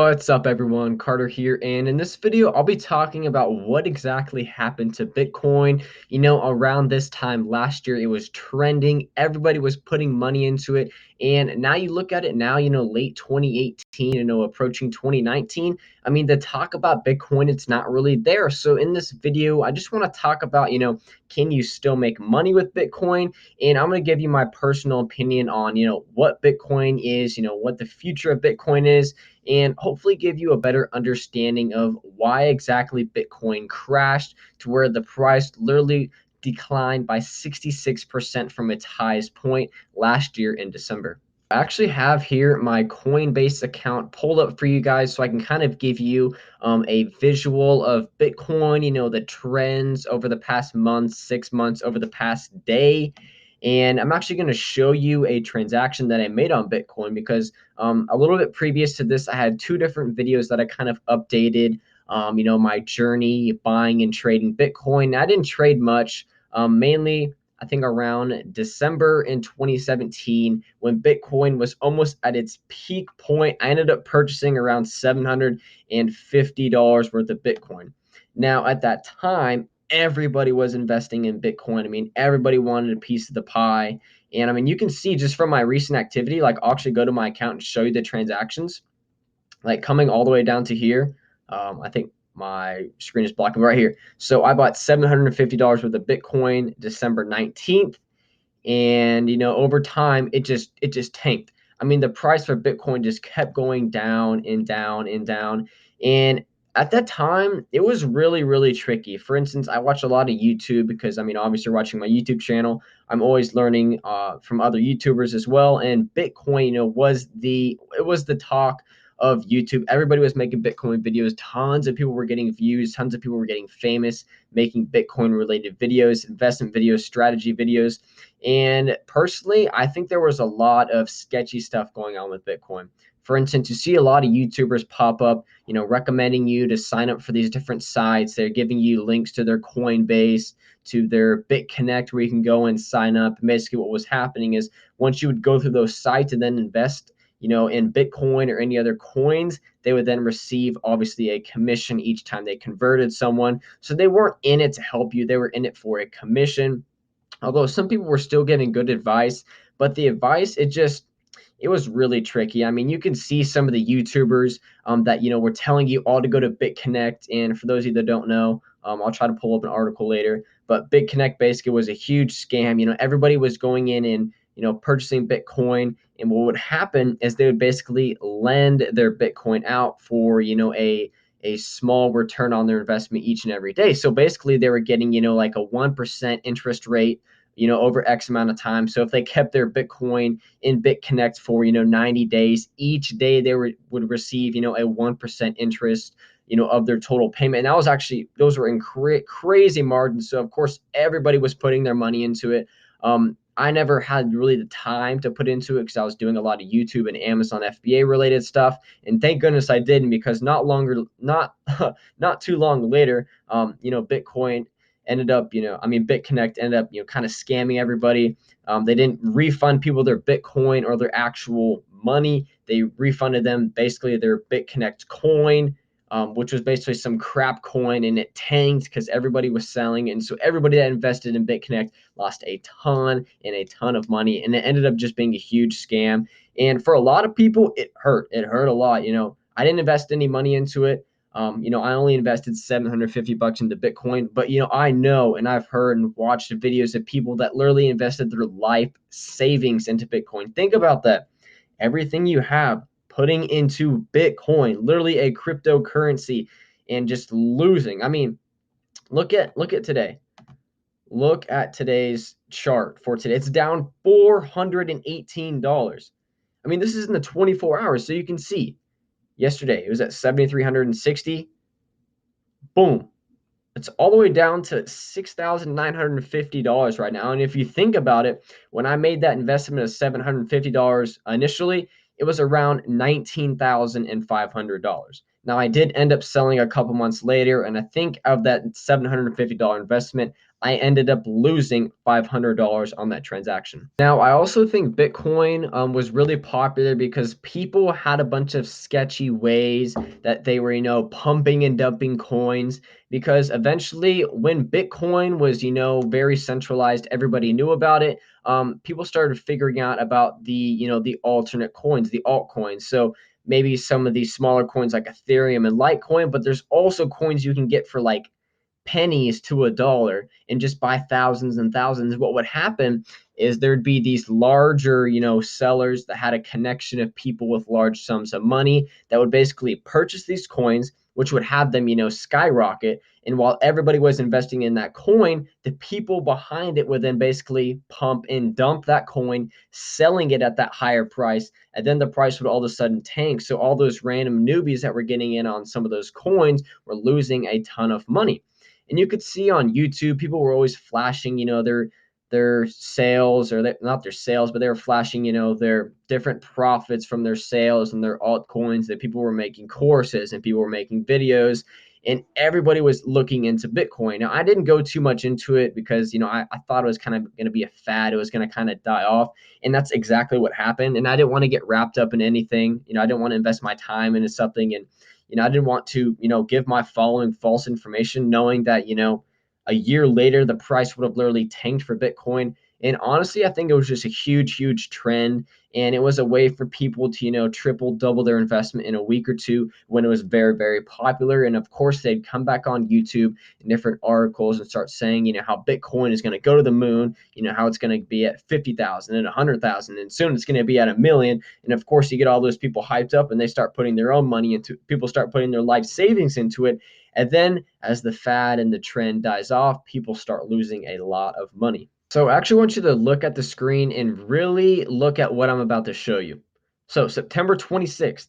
What's up everyone, Carter here, and in this video I'll be talking about what exactly happened to Bitcoin. Around this time last year it was trending, everybody was putting money into it, and now you look at it now, late 2018, approaching 2019. The talk about Bitcoin, it's not really there. So in this video I just want to talk about, can you still make money with Bitcoin? And I'm going to give you my personal opinion on, what Bitcoin is, what the future of Bitcoin is, and hopefully give you a better understanding of why exactly Bitcoin crashed to where the price literally declined by 66% from its highest point last year in December. I actually have here my Coinbase account pulled up for you guys so I can kind of give you a visual of Bitcoin, the trends over the past month, 6 months, over the past day. And I'm actually going to show you a transaction that I made on Bitcoin because a little bit previous to this, I had two different videos that I kind of updated, my journey buying and trading Bitcoin. I didn't trade much, mainly I think around December in 2017 when Bitcoin was almost at its peak point. I ended up purchasing around $750 worth of Bitcoin. Now, at that time, everybody was investing in Bitcoin. Everybody wanted a piece of the pie. And you can see just from my recent activity, like I'll actually go to my account and show you the transactions, like coming all the way down to here. I think my screen is blocking right here. So I bought $750 worth of Bitcoin December 19th. And over time it just tanked. The price for Bitcoin just kept going down and down and down. And at that time it was really, really tricky. For instance, I watch a lot of YouTube because obviously watching my YouTube channel, I'm always learning from other YouTubers as well. And Bitcoin, was the talk of YouTube. Everybody was making Bitcoin videos. Tons of people were getting views, tons of people were getting famous making Bitcoin related videos, investment videos, strategy videos. And personally, I think there was a lot of sketchy stuff going on with Bitcoin. For instance, you see a lot of YouTubers pop up, recommending you to sign up for these different sites. They're giving you links to their Coinbase, to their BitConnect, where you can go and sign up. And basically, what was happening is once you would go through those sites and then invest, in Bitcoin or any other coins, they would then receive obviously a commission each time they converted someone. So they weren't in it to help you; they were in it for a commission. Although some people were still giving good advice, but the advice, it was really tricky. You can see some of the YouTubers that were telling you all to go to BitConnect. And for those of you that don't know, I'll try to pull up an article later. But BitConnect basically was a huge scam. Everybody was going in and purchasing Bitcoin, and what would happen is they would basically lend their Bitcoin out for a small return on their investment each and every day. So basically, they were getting like a 1% interest rate, over X amount of time. So if they kept their Bitcoin in BitConnect for 90 days, each day they would receive a 1% interest of their total payment. And that was actually, those were in crazy margins. So of course everybody was putting their money into it. I never had really the time to put into it because I was doing a lot of YouTube and Amazon FBA related stuff, and thank goodness I didn't, because not not too long later, Bitcoin ended up, BitConnect ended up, kind of scamming everybody. They didn't refund people their Bitcoin or their actual money. They refunded them basically their BitConnect coin, which was basically some crap coin, and it tanked because everybody was selling. And so everybody that invested in BitConnect lost a ton and a ton of money, and it ended up just being a huge scam. And for a lot of people, it hurt. It hurt a lot. I didn't invest any money into it. I only invested $750 into Bitcoin, but I know, and I've heard and watched videos of people that literally invested their life savings into Bitcoin. Think about that. Everything you have putting into Bitcoin, literally a cryptocurrency, and just losing. Look at today. Look at today's chart for today. It's down $418. This is in the 24 hours, so you can see yesterday it was at 7,360. Boom, it's all the way down to $6,950 right now. And if you think about it, when I made that investment of $750 initially, it was around $19,500. Now I did end up selling a couple months later, and I think of that $750 investment, I ended up losing $500 on that transaction. Now, I also think Bitcoin was really popular because people had a bunch of sketchy ways that they were, pumping and dumping coins. Because eventually, when Bitcoin was, very centralized, everybody knew about it. People started figuring out about the alternate coins, the altcoins. So maybe some of these smaller coins like Ethereum and Litecoin, but there's also coins you can get for like pennies to a dollar and just buy thousands and thousands. What would happen is there'd be these larger, sellers that had a connection of people with large sums of money that would basically purchase these coins, which would have them, skyrocket. And while everybody was investing in that coin, the people behind it would then basically pump and dump that coin, selling it at that higher price. And then the price would all of a sudden tank. So all those random newbies that were getting in on some of those coins were losing a ton of money. And you could see on YouTube, people were always flashing, their sales, or not their sales, but they were flashing, their different profits from their sales and their altcoins, that people were making courses and people were making videos, and everybody was looking into Bitcoin. Now, I didn't go too much into it because, I thought it was kind of going to be a fad. It was going to kind of die off. And that's exactly what happened. And I didn't want to get wrapped up in anything. I didn't want to invest my time into something. And I didn't want to, give my following false information, knowing that, a year later, the price would have literally tanked for Bitcoin. And honestly, I think it was just a huge, huge trend. And it was a way for people to, triple, double their investment in a week or two when it was very, very popular. And of course, they'd come back on YouTube in different articles and start saying, how Bitcoin is going to go to the moon, how it's going to be at 50,000 and 100,000, and soon it's going to be at 1 million. And of course, you get all those people hyped up and they start putting their own money into it. People start putting their life savings into it. And then as the fad and the trend dies off, people start losing a lot of money. So I actually want you to look at the screen and really look at what I'm about to show you. So September 26th,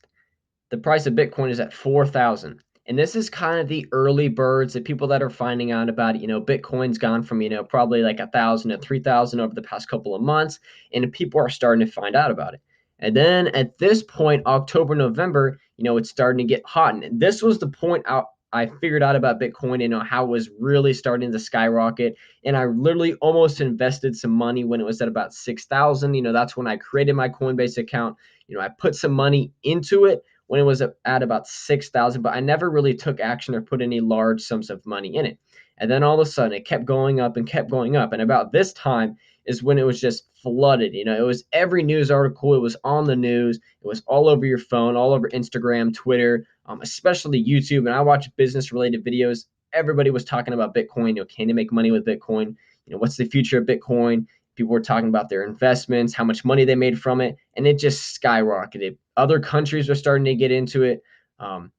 the price of Bitcoin is at 4,000. And this is kind of the early birds, the people that are finding out about it. Bitcoin's gone from, probably like 1,000 to 3,000 over the past couple of months, and people are starting to find out about it. And then at this point, October, November, it's starting to get hot. And this was the point I figured out about Bitcoin, how it was really starting to skyrocket. And I literally almost invested some money when it was at about 6,000. That's when I created my Coinbase account. I put some money into it when it was at about 6,000, but I never really took action or put any large sums of money in it. And then all of a sudden it kept going up and kept going up. And about this time is when it was just flooded. It was every news article. It was on the news. It was all over your phone, all over Instagram, Twitter, especially YouTube. And I watch business related videos. Everybody was talking about Bitcoin. Can you make money with Bitcoin? What's the future of Bitcoin? People were talking about their investments, how much money they made from it, and it just skyrocketed. Other countries were starting to get into it, and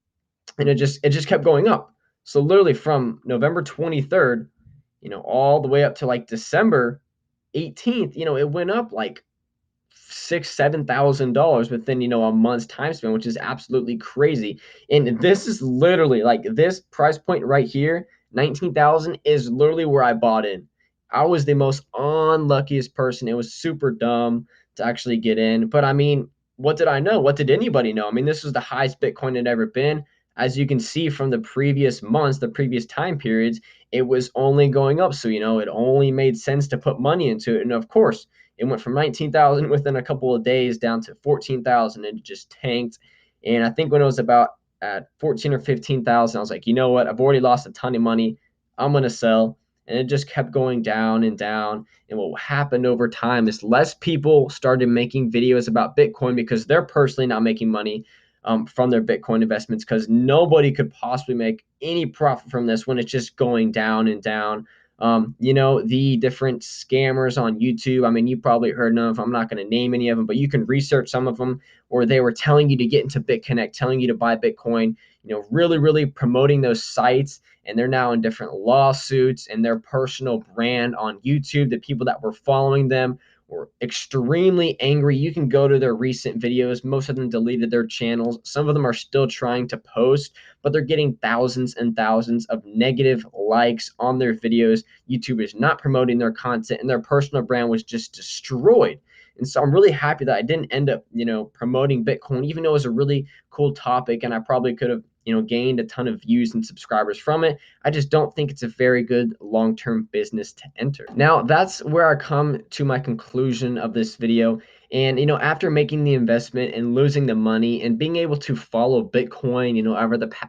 it just kept going up. So literally from November 23rd, all the way up to like December 18th, it went up like $6,000-7,000 within a month's time span, which is absolutely crazy. And this is literally like this price point right here, 19,000 is literally where I bought in. I was the most unluckiest person. It was super dumb to actually get in, but I mean, what did I know? What did anybody know? I mean, this was the highest Bitcoin had ever been. As you can see from the previous months, the previous time periods, it was only going up. So it only made sense to put money into it. And of course, it went from 19,000 within a couple of days down to 14,000, and it just tanked. And I think when it was about at 14 or 15,000, I was like, you know what? I've already lost a ton of money. I'm going to sell. And it just kept going down and down. And what happened over time is less people started making videos about Bitcoin because they're personally not making money from their Bitcoin investments, because nobody could possibly make any profit from this when it's just going down and down. The different scammers on YouTube. I mean, you probably heard of them. I'm not going to name any of them, but you can research some of them, where they were telling you to get into BitConnect, telling you to buy Bitcoin, really, really promoting those sites. And they're now in different lawsuits, and their personal brand on YouTube, the people that were following them were extremely angry. You can go to their recent videos. Most of them deleted their channels. Some of them are still trying to post, but they're getting thousands and thousands of negative likes on their videos. YouTube is not promoting their content, and their personal brand was just destroyed. And so I'm really happy that I didn't end up, promoting Bitcoin, even though it was a really cool topic, and I probably could have gained a ton of views and subscribers from it. I just don't think it's a very good long-term business to enter. Now, that's where I come to my conclusion of this video. And after making the investment and losing the money and being able to follow Bitcoin,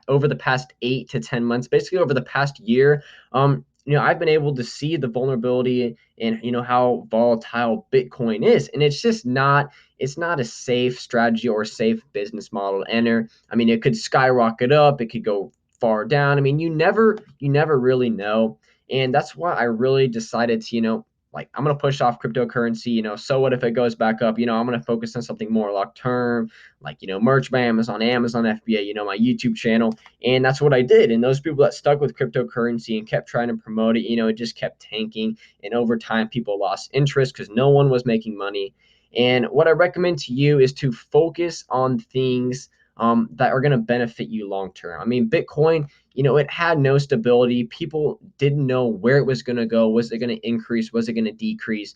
over the past 8 to 10 months, basically over the past year, I've been able to see the vulnerability and how volatile Bitcoin is, and it's not a safe strategy or a safe business model to enter. I mean, it could skyrocket up, it could go far down. I mean, you never really know, and that's why I really decided to like, I'm gonna push off cryptocurrency. So what if it goes back up? I'm gonna focus on something more long term, like merch by Amazon, Amazon FBA, my YouTube channel. And that's what I did. And those people that stuck with cryptocurrency and kept trying to promote it, it just kept tanking. And over time, people lost interest because no one was making money. And what I recommend to you is to focus on things that are going to benefit you long term. I mean, Bitcoin, it had no stability. People didn't know where it was going to go. Was it going to increase? Was it going to decrease?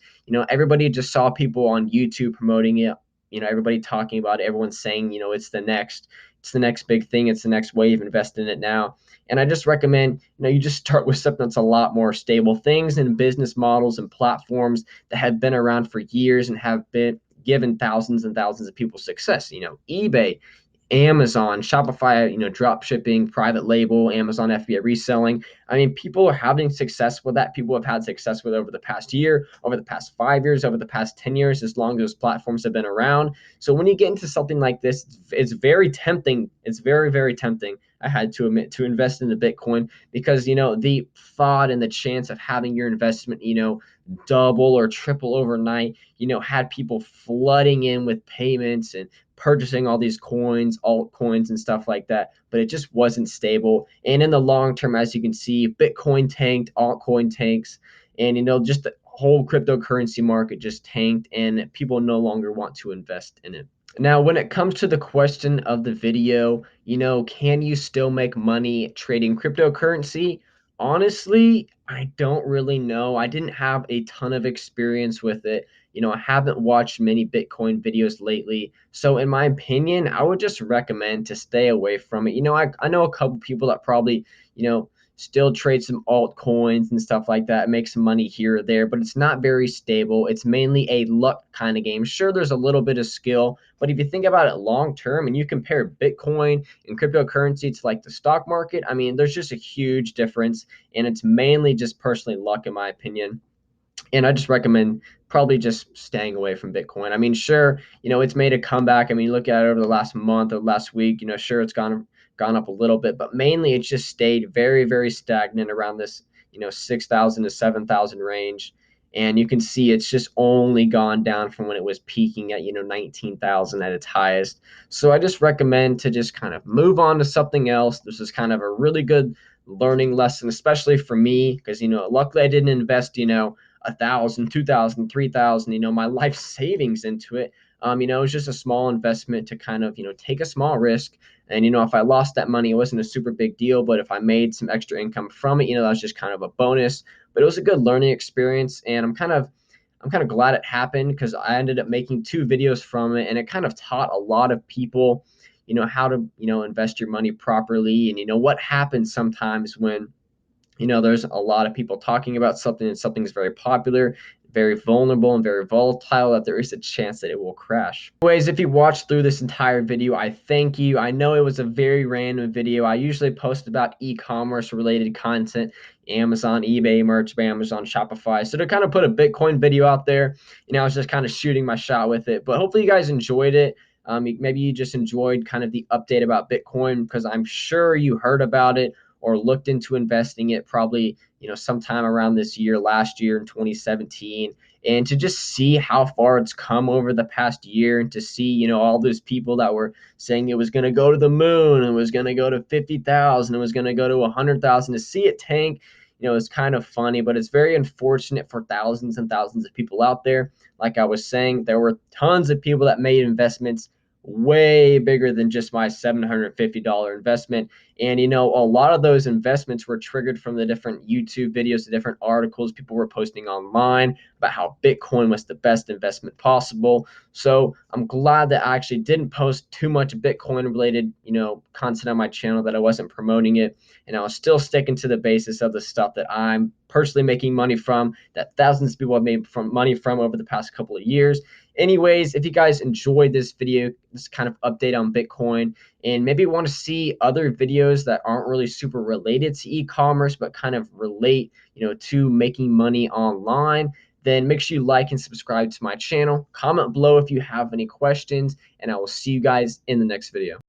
Everybody just saw people on YouTube promoting it. Everybody talking about it. Everyone's saying, it's the next big thing. It's the next wave. Invest in it now. And I just recommend, you just start with something that's a lot more stable. Things and business models and platforms that have been around for years and have been given thousands and thousands of people success. eBay, Amazon, Shopify, drop shipping, private label, Amazon FBA reselling. I mean, people are having success with that. People have had success with over the past year, over the past 5 years, over the past 10 years, as long as those platforms have been around. So when you get into something like this, it's very tempting. It's very, very tempting, I had to admit, to invest in the Bitcoin because, the thought and the chance of having your investment, double or triple overnight, had people flooding in with payments and purchasing all these coins, altcoins, and stuff like that, but it just wasn't stable. And in the long term, as you can see, Bitcoin tanked, altcoin tanks, and just the whole cryptocurrency market just tanked, and people no longer want to invest in it. Now, when it comes to the question of the video, can you still make money trading cryptocurrency? Honestly, I don't really know. I didn't have a ton of experience with it. I haven't watched many Bitcoin videos lately. So in my opinion, I would just recommend to stay away from it. I know a couple people that probably, still trade some altcoins and stuff like that, make some money here or there, but it's not very stable. It's mainly a luck kind of game. Sure, there's a little bit of skill, but if you think about it long term and you compare Bitcoin and cryptocurrency to like the stock market, I mean, there's just a huge difference, and it's mainly just personally luck in my opinion. And I just recommend probably just staying away from Bitcoin. I mean, sure, it's made a comeback. I mean, look at it over the last month or last week, sure, it's gone up a little bit, but mainly it's just stayed very, very stagnant around this, 6,000 to 7,000 range. And you can see it's just only gone down from when it was peaking at, 19,000 at its highest. So I just recommend to just kind of move on to something else. This is kind of a really good learning lesson, especially for me, because, luckily I didn't invest, 1,000, 2,000, 3,000, my life savings into it. It was just a small investment to kind of, take a small risk. And, if I lost that money, it wasn't a super big deal. But if I made some extra income from it, that was just kind of a bonus. But it was a good learning experience. And I'm kind of glad it happened because I ended up making 2 videos from it. And it kind of taught a lot of people, how to, invest your money properly. And, what happens sometimes when there's a lot of people talking about something and something's very popular, very vulnerable, and very volatile, that there is a chance that it will crash. Anyways, if you watched through this entire video, I thank you. I know it was a very random video. I usually post about e-commerce related content, Amazon, eBay, merch by Amazon, Shopify. So to kind of put a Bitcoin video out there, I was just kind of shooting my shot with it. But hopefully you guys enjoyed it. Maybe you just enjoyed kind of the update about Bitcoin because I'm sure you heard about it or looked into investing it probably, sometime around this year, last year in 2017. And to just see how far it's come over the past year and to see, all those people that were saying it was going to go to the moon and was going to go to 50,000 and was going to go to 100,000, to see it tank, it's kind of funny, but it's very unfortunate for thousands and thousands of people out there. Like I was saying, there were tons of people that made investments way bigger than just my $750 investment. And a lot of those investments were triggered from the different YouTube videos, the different articles people were posting online about how Bitcoin was the best investment possible. So I'm glad that I actually didn't post too much Bitcoin related, content on my channel, that I wasn't promoting it. And I was still sticking to the basis of the stuff that I'm personally making money from, that thousands of people have made money from over the past couple of years. Anyways, if you guys enjoyed this video, this kind of update on Bitcoin, and maybe want to see other videos that aren't really super related to e-commerce, but kind of relate, to making money online, then make sure you like and subscribe to my channel. Comment below if you have any questions, and I will see you guys in the next video.